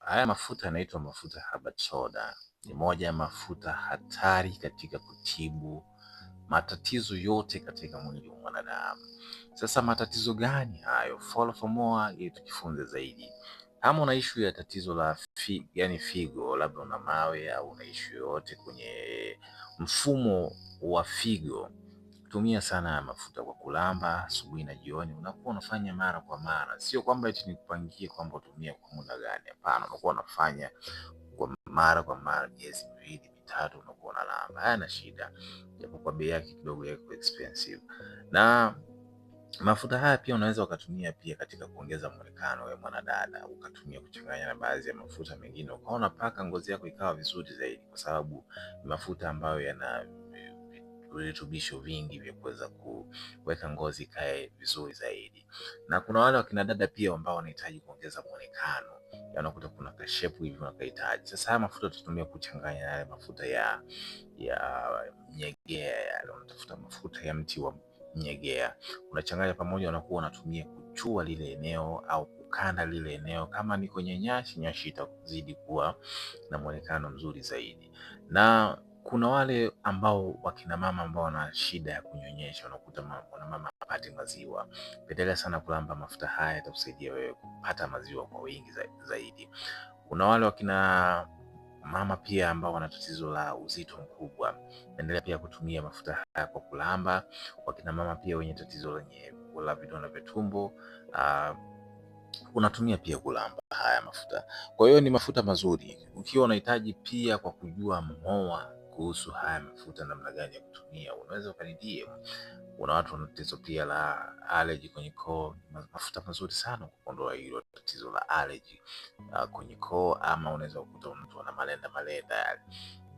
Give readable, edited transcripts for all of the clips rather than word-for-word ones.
Haya mafuta yanaitwa mafuta Habat soda. Ni moja ya mafuta hatari katika kutibu matatizo yote katika mwili wa mwanadamu. Sasa matatizo gani hayo? Follow for more ili tujifunze zaidi. Kama una issue ya tatizo la figo, labda una mawe au una issue yoyote kwenye mfumo wa figo, tumia sana mafuta kwa kulamba asubuhi na jioni. Unakuwa unafanya mara kwa mara, sio kwamba eti nikupangie kwamba utumie kwa muda gani. Hapana, unakuwa unafanya kwa mara, miezi miwili mitatu, unakuwa unalamba. Hayana shida, japo kwa bei yake kidogo yako expensive. Na mafuta haya pia unaweza ukatumia pia katika kuongeza muonekano wa mwanadada, ukatumia kuchanganya na baadhi ya mafuta mengine, ukaona paka ngozi yako ikawa vizuri zaidi, kwa sababu ni mafuta ambayo yana virutubisho vingi vya kuweza kuweka ngozi ikae vizuri zaidi. Na kuna wale wakina dada pia ambao wanahitaji kuongeza muonekano, unakuta kuna kashepu hivi wanahitaji. Sasa haya mafuta tutatumia kuchanganya yale mafuta ya mnyegea, yale unatafuta mafuta ya mti wa mnyegea, unachanganya pamoja, unakuwa unatumia kuchua lile eneo au kukanda lile eneo. Kama ni kwenye nyashi itazidi kuwa na muonekano mzuri zaidi. Na kuna wale ambao wakina mama ambao wana shida ya kunyonyesha, unakuta mama hapati maziwa, pendelea sana kulamba mafuta haya, itakusaidia wewe kupata maziwa kwa wingi zaidi. Kuna wale wakina mama pia ambao wana tatizo la uzito mkubwa, pendelea pia kutumia mafuta haya kwa kulamba. Wakina mama pia wenye tatizo la vidonda vya tumbo, unatumia pia kulamba haya mafuta. Kwa hiyo ni mafuta mazuri. Ukiwa unahitaji pia kwa kujua more kuhusu haya mafuta namna gani ya kutumia, unaweza ukanidia. Kuna watu wana tatizo pia la allergy kwenye koo, mafuta mazuri sana kwa kuondoa hilo tatizo la allergy kwenye koo. Ama unaweza kukuta mtu ana malenda yale,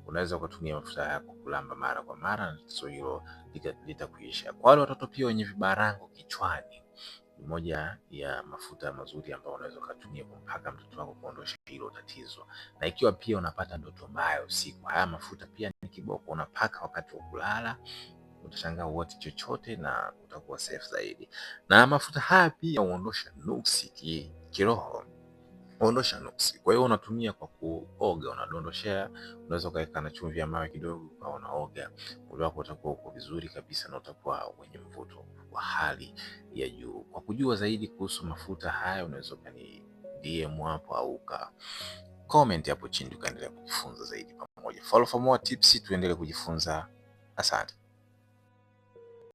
unaweza kutumia mafuta haya kwa kulamba mara kwa mara na tatizo hilo litakuisha. Kwa wale watoto pia wenye vibarango kichwani, ni moja ya mafuta mazuri ambayo unaweza kutumia kumpaka mtoto wako kuondosha hilo tatizo. Na ikiwa pia unapata ndoto mbaya usiku, haya mafuta pia ni kiboko, unapaka wakati wa kulala, utashangaa uoti chochote na utakuwa safe zaidi. Na mafuta haya pia huondosha nuksi kiroho, huondosha nuksi. Kwa hiyo unatumia kwa kuoga, unadondoshea, unaweza ukaweka na chumvi ya mawe kidogo, au unaoga, mwili wako utakuwa uko vizuri kabisa na utakuwa wenye mvuto wa hali ya juu. Kwa kujua zaidi kuhusu mafuta haya, unaweza ukani DM hapo au uka comment hapo chini, tukaendelea kujifunza zaidi pamoja. Follow for more tips, tuendelee kujifunza. Asante.